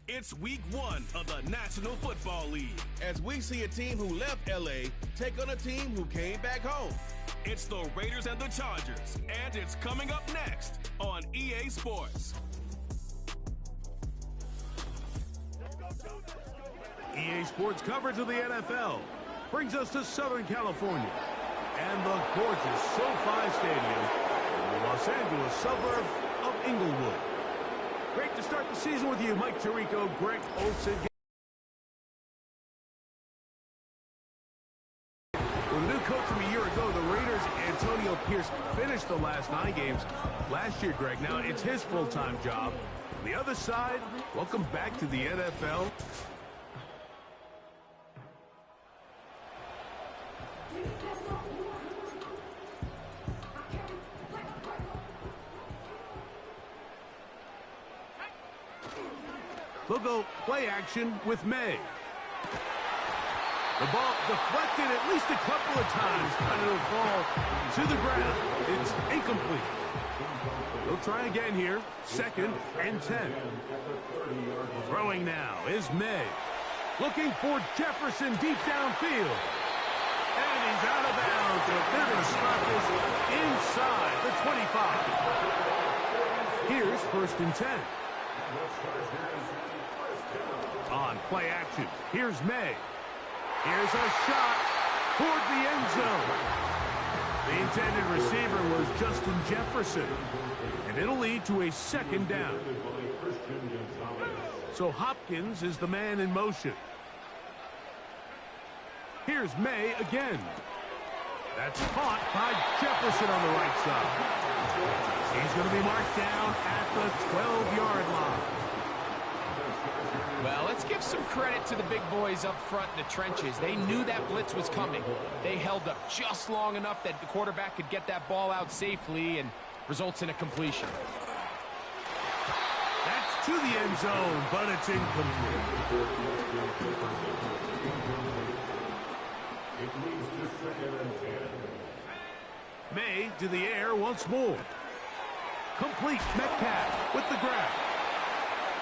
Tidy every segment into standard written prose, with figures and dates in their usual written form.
It's week 1 of the National Football League, as we see a team who left L.A. take on a team who came back home. It's the Raiders and the Chargers, and it's coming up next on EA Sports. EA Sports coverage of the NFL brings us to Southern California and the gorgeous SoFi Stadium in the Los Angeles suburb of Inglewood. Great to start the season with you, Mike Tirico, Greg Olsen. With a new coach from a year ago, the Raiders' Antonio Pierce finished the last 9 games last year, Greg. Now it's his full-time job. On the other side, welcome back to the NFL. They'll go play action with May. The ball deflected at least a couple of times, but it'll fall to the ground. It's incomplete. They'll try again here. 2nd and 10. Throwing now is May. Looking for Jefferson deep downfield. And he's out of bounds. They're going to stop this inside the 25. Here's 1st and 10. On play action, here's May. Here's a shot toward the end zone. The intended receiver was Justin Jefferson, and it'll lead to a 2nd down. So Hopkins is the man in motion. Here's May again. That's caught by Jefferson on the right side. He's going to be marked down at the 12-yard line. Well, let's give some credit to the big boys up front in the trenches. They knew that blitz was coming. They held up just long enough that the quarterback could get that ball out safely and results in a completion. That's to the end zone, but it's incomplete. May to the air once more. Complete. Metcalf with the grab.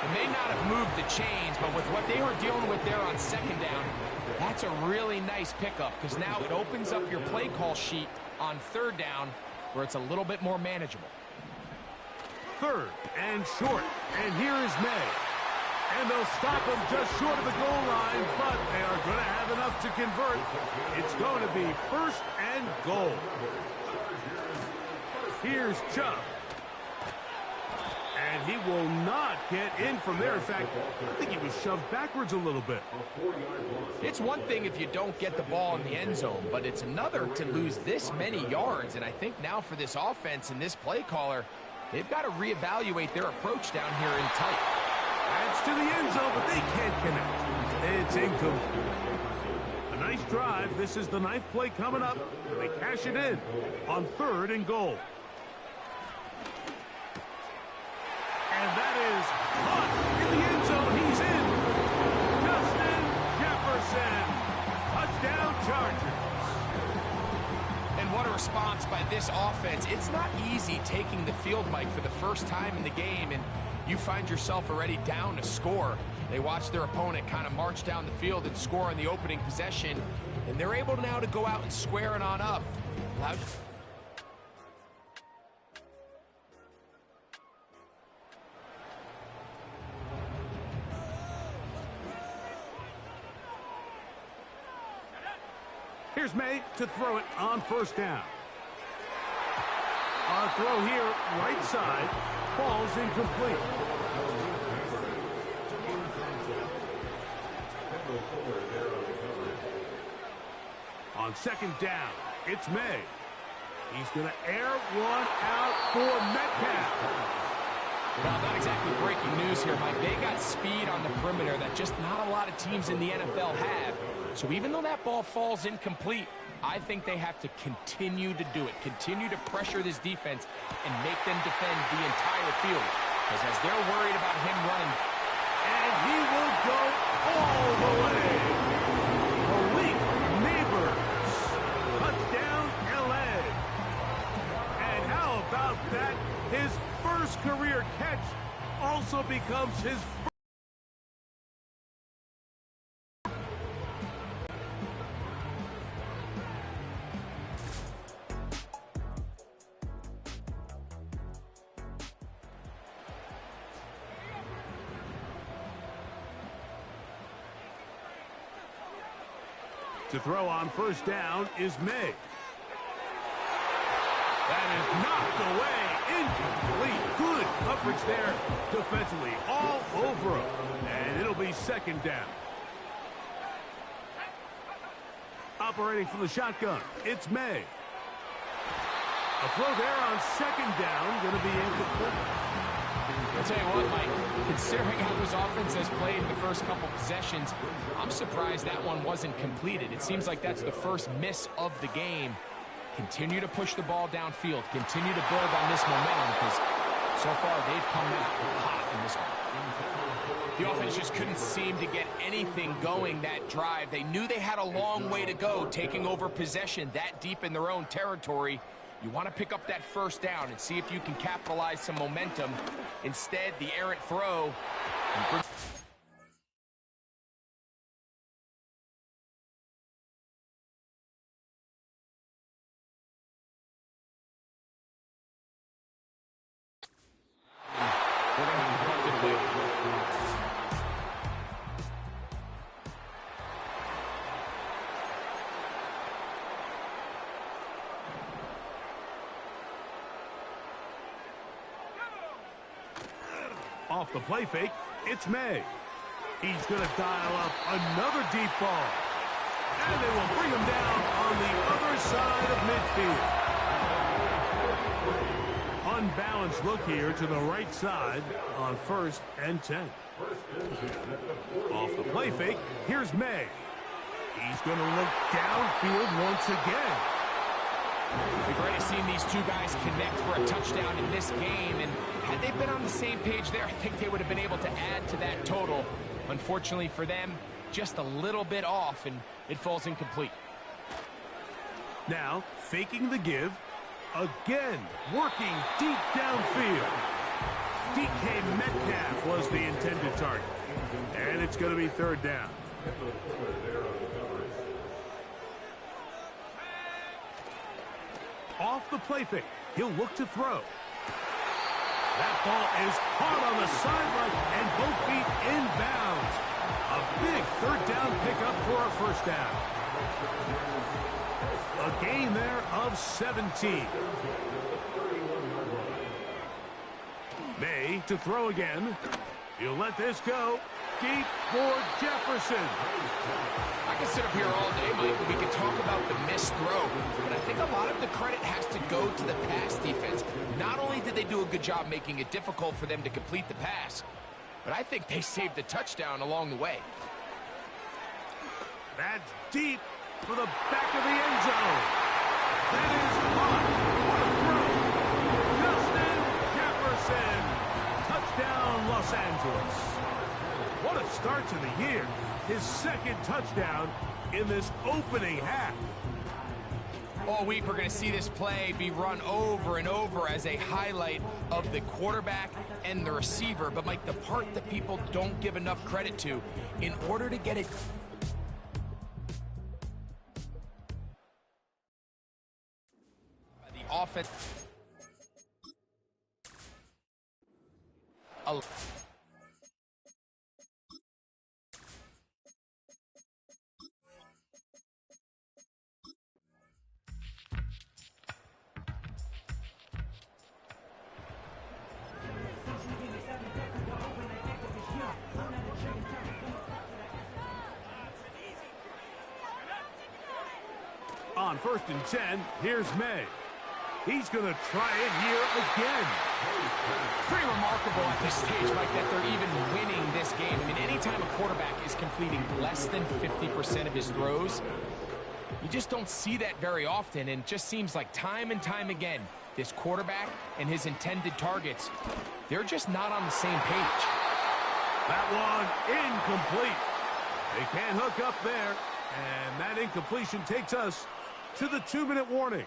They may not have moved the chains, but with what they were dealing with there on 2nd down, that's a really nice pickup because now it opens up your play call sheet on 3rd down where it's a little bit more manageable. 3rd and short, and here is May. And they'll stop him just short of the goal line, but they are going to have enough to convert. It's going to be 1st and goal. Here's Chubb. And he will not get in from there. In fact, I think he was shoved backwards a little bit. It's one thing if you don't get the ball in the end zone, but it's another to lose this many yards. And I think now for this offense and this play caller, they've got to reevaluate their approach down here in tight. That's to the end zone, but they can't connect. It's incomplete. A nice drive. This is the 9th play coming up, and they cash it in on 3rd and goal. And that is caught in the end zone. He's in. Justin Jefferson. Touchdown Chargers. And what a response by this offense. It's not easy taking the field, Mike, for the first time in the game, and you find yourself already down to score. They watch their opponent kind of march down the field and score on the opening possession, and they're able now to go out and square it on up. Here's May to throw it on 1st down. Our throw here, right side, falls incomplete. On 2nd down, it's May. He's going to air one out for Metcalf. Well, not exactly breaking news here, Mike. They got speed on the perimeter that just not a lot of teams in the NFL have. So even though that ball falls incomplete, I think they have to continue to do it, continue to pressure this defense and make them defend the entire field. Because as they're worried about him running, and he will go all the way. Malik Neighbors, touchdown LA. And how about that? His first career catch also becomes his To throw on first down is May. That is knocked away. Incomplete. Good coverage there defensively. All over him. And it'll be second down. Operating from the shotgun, it's May. A throw there on second down. Going to be incomplete. I'll tell you what, Mike, considering how this offense has played the first couple possessions, I'm surprised that one wasn't completed. It seems like that's the first miss of the game. Continue to push the ball downfield. Continue to build on this momentum because so far they've come out hot in this one. The offense just couldn't seem to get anything going that drive. They knew they had a long way to go taking over possession that deep in their own territory. You want to pick up that first down and see if you can capitalize some momentum. Instead, the errant throw. We're going to have to punt it away. Off the play fake, it's May. He's going to dial up another deep ball. And they will bring him down on the other side of midfield. Unbalanced look here to the right side on 1st and 10. Off the play fake, here's May. He's going to look downfield once again. We've already seen these two guys connect for a touchdown in this game, and had they been on the same page there, I think they would have been able to add to that total. Unfortunately for them, just a little bit off, and it falls incomplete. Now, faking the give. Again, working deep downfield. DK Metcalf was the intended target. And it's going to be third down. Off the play fake. He'll look to throw. That ball is hard on the sideline and both feet inbounds. A big third down pickup for a first down. A gain there of 17. May to throw again. He'll let this go. Deep for Jefferson. I can sit up here all day, Mike, and we can talk about the missed throw, but I think a lot of the credit has to go to the pass defense. Not only did they do a good job making it difficult for them to complete the pass, but I think they saved the touchdown along the way. That's deep for the back of the end zone. That is caught. What a throw. Justin Jefferson. Touchdown, Los Angeles. What a start to the year. His second touchdown in this opening half. All week we're going to see this play be run over and over as a highlight of the quarterback and the receiver. But, Mike, the part that people don't give enough credit to, in order to get it... The offense... On 1st and 10, here's May. He's going to try it here again. It's pretty remarkable at this stage, Mike, that they're even winning this game. I mean, anytime a quarterback is completing less than 50% of his throws, you just don't see that very often, and it just seems like time and time again, this quarterback and his intended targets, they're just not on the same page. That one incomplete. They can't hook up there, and that incompletion takes us to the 2-minute warning.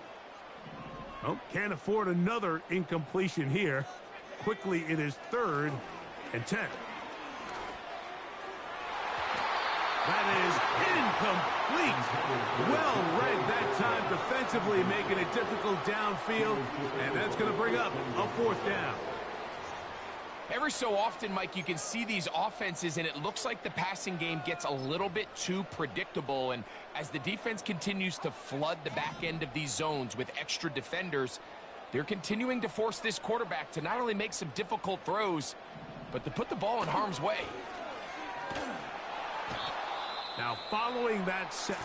Oh, can't afford another incompletion here. Quickly, it is 3rd and 10. That is incomplete. Well read that time defensively, making it difficult downfield, and that's going to bring up a 4th down. Every so often, Mike, you can see these offenses, and it looks like the passing game gets a little bit too predictable. And as the defense continues to flood the back end of these zones with extra defenders, they're continuing to force this quarterback to not only make some difficult throws, but to put the ball in harm's way. Now, following that set.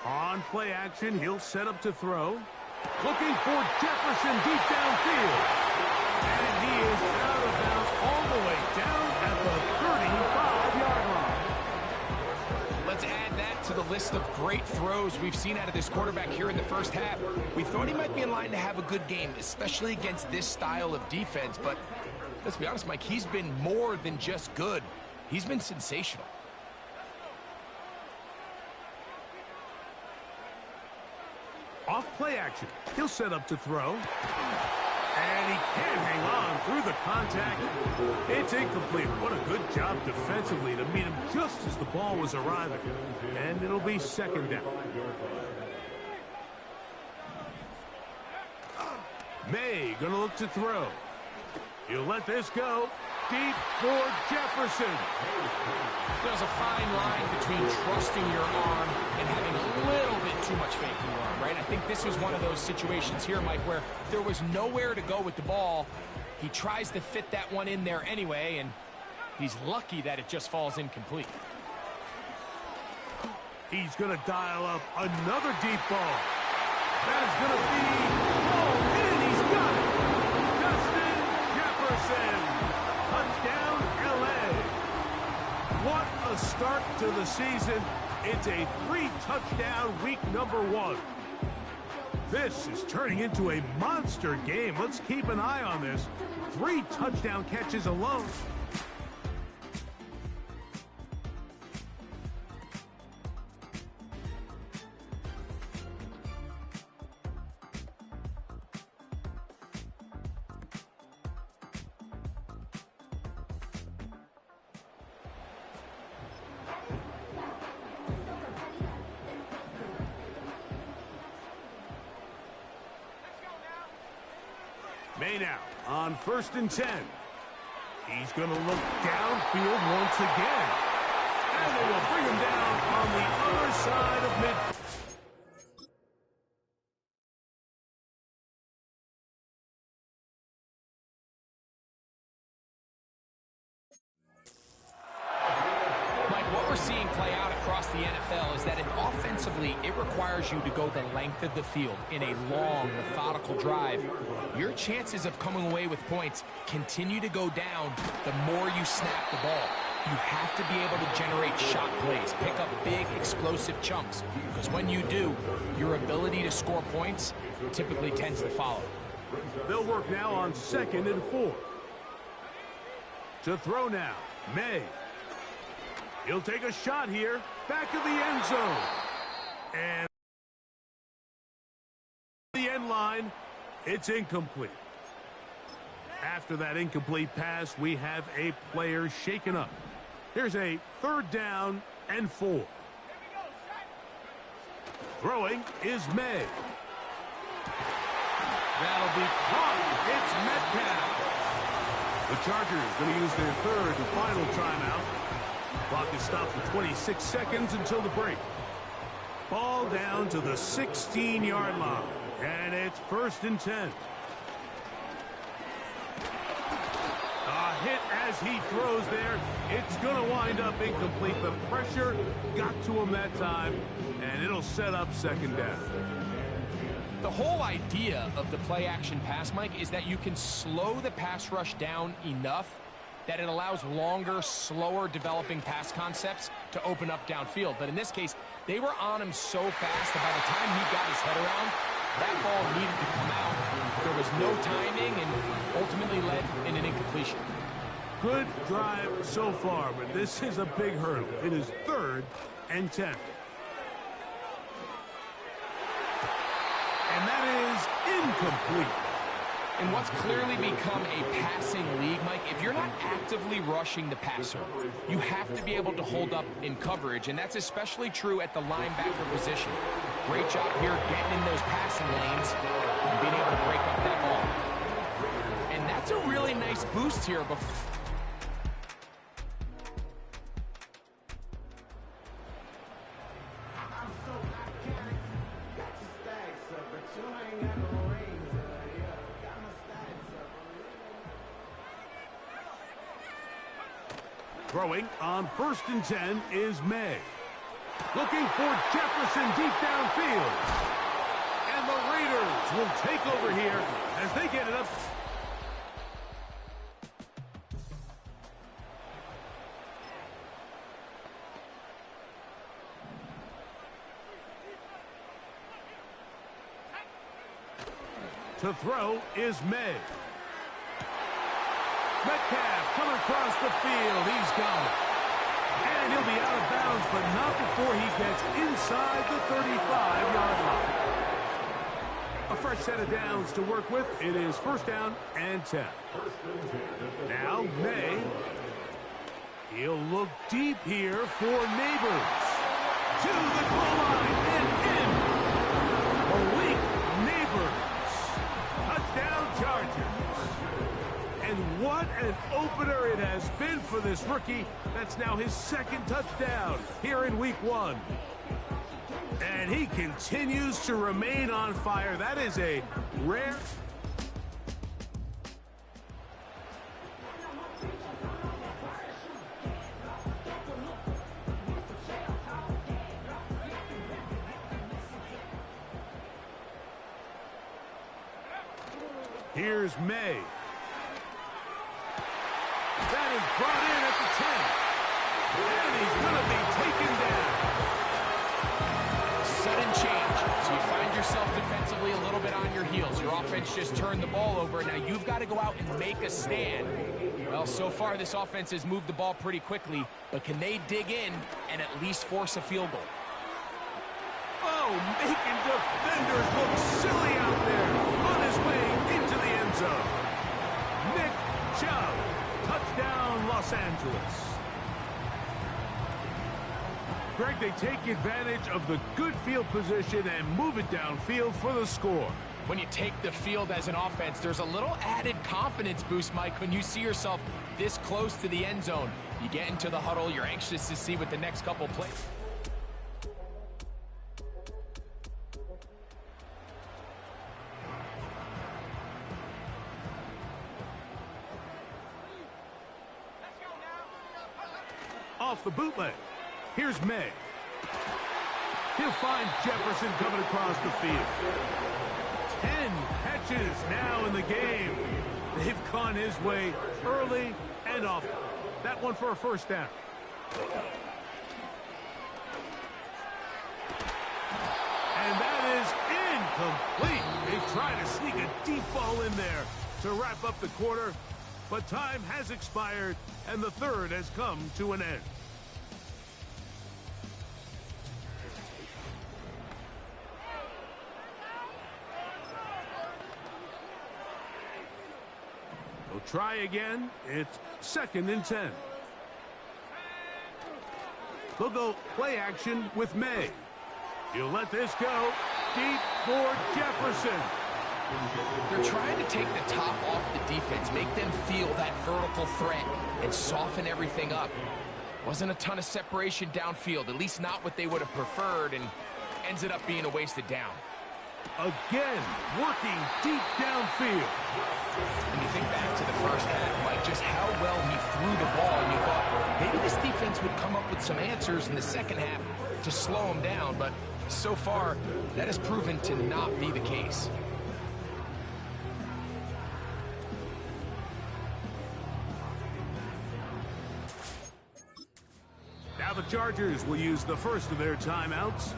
On play action, he'll set up to throw. Looking for Jefferson deep downfield. And he is out of bounds all the way down at the 35-yard line. Let's add that to the list of great throws we've seen out of this quarterback here in the first half. We thought he might be in line to have a good game, especially against this style of defense. But let's be honest, Mike, he's been more than just good. He's been sensational. Off play action, he'll set up to throw. And he can't hang on through the contact. It's incomplete. What a good job defensively to meet him just as the ball was arriving. And it'll be second down. May gonna look to throw. He'll let this go. Deep for Jefferson. There's a fine line between trusting your arm and having a little bit too much faith in your arm, right? I think this was one of those situations here, Mike, where there was nowhere to go with the ball. He tries to fit that one in there anyway, and he's lucky that it just falls incomplete. He's going to dial up another deep ball. That is going to be pulled in. He's got it. Justin Jefferson. Touchdown, L.A. What a start to the season. It's a 3-touchdown week number 1. This is turning into a monster game. Let's keep an eye on this. 3 touchdown catches alone. May now on 1st and 10. He's going to look downfield once again. And they will bring him down on the other side of midfield. Seeing play out across the NFL is that offensively it requires you to go the length of the field in a long, methodical drive. Your chances of coming away with points continue to go down the more you snap the ball. You have to be able to generate shot plays, pick up big, explosive chunks, because when you do, your ability to score points typically tends to follow. They'll work now on 2nd and 4. To throw now, May. He'll take a shot here, back of the end zone. And the end line, it's incomplete. After that incomplete pass, we have a player shaken up. Here's a 3rd down and 4. Throwing is May. That'll be caught. It's Metcalf. The Chargers going to use their 3rd and final timeout. Clock is stopped for 26 seconds until the break. Ball down to the 16-yard line. And it's 1st and 10. A hit as he throws there. It's going to wind up incomplete. The pressure got to him that time, and it'll set up 2nd down. The whole idea of the play-action pass, Mike, is that you can slow the pass rush down enough that it allows longer, slower developing pass concepts to open up downfield. But in this case, they were on him so fast that by the time he got his head around, that ball needed to come out. There was no timing and ultimately led in an incompletion. Good drive so far, but this is a big hurdle. It is 3rd and 10. And that is incomplete. In what's clearly become a passing league, Mike, if you're not actively rushing the passer, you have to be able to hold up in coverage, and that's especially true at the linebacker position. Great job here getting in those passing lanes and being able to break up that ball. And that's a really nice boost here. Throwing on 1st and 10 is May. Looking for Jefferson deep downfield. And the Raiders will take over here as they get it up. To throw is May. Metcalf coming across the field. He's got it. And he'll be out of bounds, but not before he gets inside the 35-yard line. A fresh set of downs to work with. It is 1st down and 10. Now May. He'll look deep here for Neighbors. To the goal line and in. Malik Neighbors. Touchdown Chargers. And what an opener it has been for this rookie. That's now his 2nd touchdown here in week 1. And he continues to remain on fire. That is a rare... Here's May. That is brought in at the 10. And he's going to be taken down. Sudden change. So you find yourself defensively a little bit on your heels. Your offense just turned the ball over. Now you've got to go out and make a stand. Well, so far this offense has moved the ball pretty quickly. But can they dig in and at least force a field goal? Oh, making defenders look silly out there. On his way into the end zone. Nick Chubb. Touchdown, Los Angeles. Greg, they take advantage of the good field position and move it downfield for the score. When you take the field as an offense, there's a little added confidence boost, Mike, when you see yourself this close to the end zone. You get into the huddle, you're anxious to see what the next couple plays. Off the bootleg. Here's May. He'll find Jefferson coming across the field. 10 catches now in the game. They've gone his way early and often. That one for a 1st down. And that is incomplete. They try to sneak a deep ball in there to wrap up the quarter, but time has expired and the 3rd has come to an end. They'll try again. It's 2nd and 10. They'll go play action with May. He'll let this go deep for Jefferson. They're trying to take the top off the defense, make them feel that vertical threat, and soften everything up. Wasn't a ton of separation downfield, at least not what they would have preferred, and ends it up being a wasted down. Again, working deep downfield. When you think back to the 1st half, Mike, just how well he threw the ball, and you thought maybe this defense would come up with some answers in the 2nd half to slow him down, but so far, that has proven to not be the case. Now the Chargers will use the 1st of their timeouts.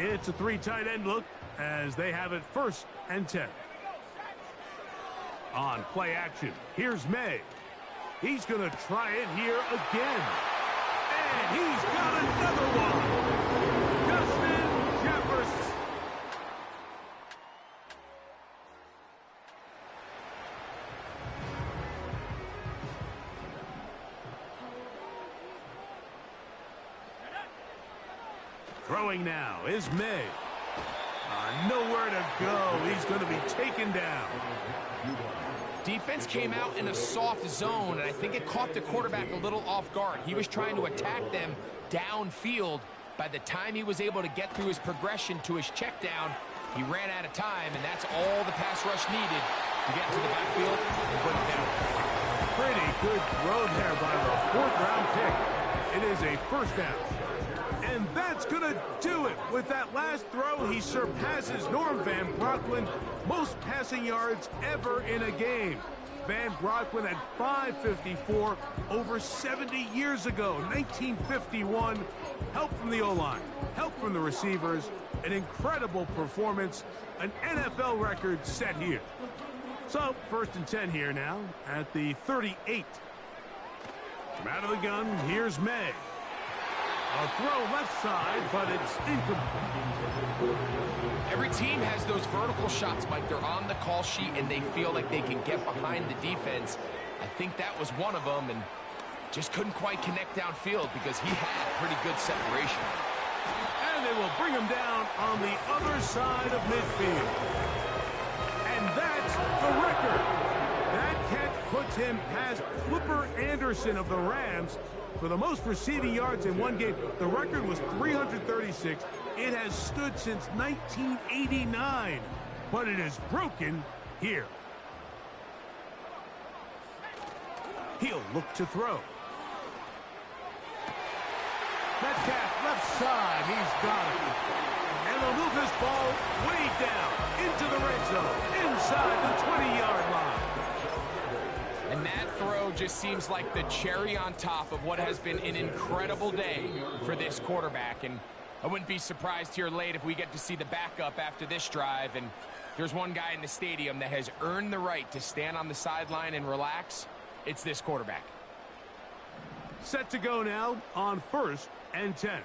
It's a 3 tight end look as they have it 1st and 10. On play action, here's May. He's going to try it here again. And he's got another one. Justin Jefferson. Throwing now is May. Nowhere to go. He's going to be taken down. Defense came out in a soft zone, and I think it caught the quarterback a little off guard. He was trying to attack them downfield. By the time he was able to get through his progression to his check down, he ran out of time, and that's all the pass rush needed to get to the backfield and bring it down. Pretty good throw there by the 4th-round pick. It is a 1st down. And that's going to do it. With that last throw, he surpasses Norm Van Brocklin, most passing yards ever in a game. Van Brocklin had 554 over 70 years ago, 1951. Help from the O-line, help from the receivers, an incredible performance, an NFL record set here. So, 1st and 10 here now at the 38. From out of the gun, here's May. A throw left side, but it's incomplete. Every team has those vertical shots, Mike. They're on the call sheet, and they feel like they can get behind the defense. I think that was one of them, and just couldn't quite connect downfield because he had pretty good separation. And they will bring him down on the other side of midfield. And that's the record. That catch puts him past Flipper Anderson of the Rams for the most receiving yards in one game. The record was 336. It has stood since 1989, but it is broken here. He'll look to throw. Metcalf left side, he's got it. And they'll move this ball way down into the red zone, inside the 20-yard line. And that throw just seems like the cherry on top of what has been an incredible day for this quarterback. And I wouldn't be surprised here late if we get to see the backup after this drive. And there's one guy in the stadium that has earned the right to stand on the sideline and relax. It's this quarterback. Set to go now on 1st and 10.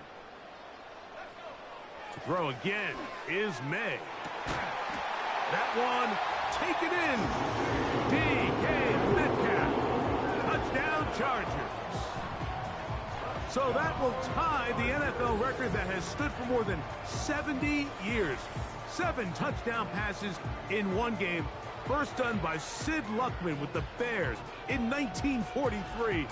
To throw again is May. That one taken in. DK Metcalf. Touchdown Chargers. So that will tie the NFL record that has stood for more than 70 years. 7 touchdown passes in one game. First done by Sid Luckman with the Bears in 1943.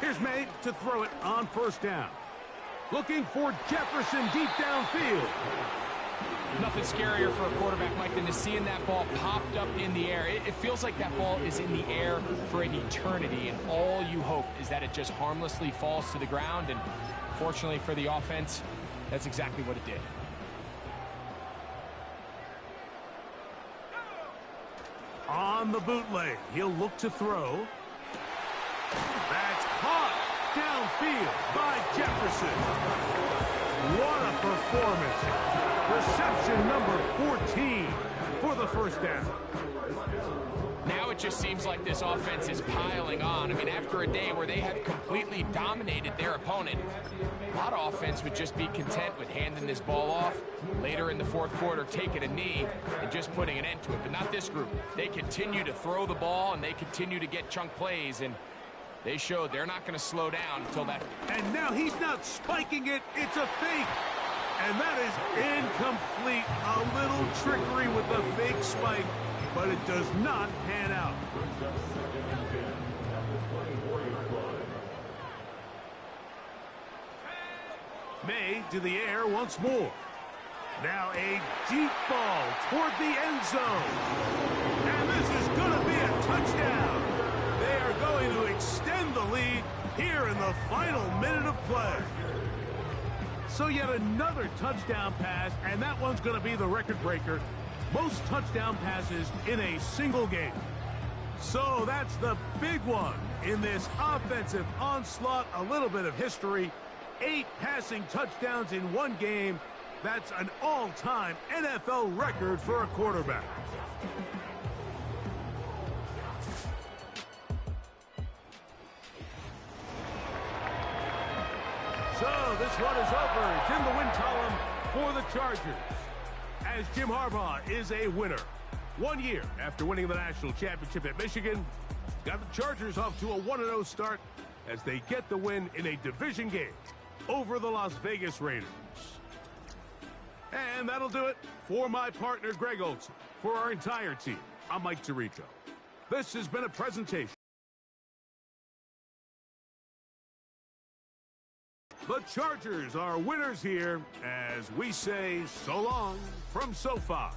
Here's May to throw it on 1st down. Looking for Jefferson deep downfield. Nothing scarier for a quarterback, Mike, than to seeing that ball popped up in the air. It feels like that ball is in the air for an eternity, and all you hope is that it just harmlessly falls to the ground. And fortunately for the offense, that's exactly what it did. On the bootleg, he'll look to throw. That's caught downfield by Jefferson. What a performance. Reception number 14 for the 1st down. Now it just seems like this offense is piling on. I mean, after a day where they have completely dominated their opponent, a lot of offense would just be content with handing this ball off later in the 4th quarter, taking a knee, and just putting an end to it. But not this group. They continue to throw the ball, and they continue to get chunk plays, and they showed they're not going to slow down until that. And now he's not spiking it. It's a fake. And that is incomplete. A little trickery with the fake spike, but it does not pan out. May to the air once more. Now a deep ball toward the end zone. And this is going to be a touchdown. They are going to extend the lead here in the final minute of play. So yet another touchdown pass, and that one's going to be the record breaker. Most touchdown passes in a single game. So that's the big one in this offensive onslaught. A little bit of history. 8 passing touchdowns in one game. That's an all-time NFL record for a quarterback. So this one is over. It's in the win column for the Chargers, as Jim Harbaugh is a winner. 1 year after winning the national championship at Michigan, got the Chargers off to a 1-0 start as they get the win in a division game over the Las Vegas Raiders. And that'll do it for my partner, Greg Olson. For our entire team, I'm Mike Tirico. This has been a presentation. The Chargers are winners here as we say so long from SoFi.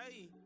ahí.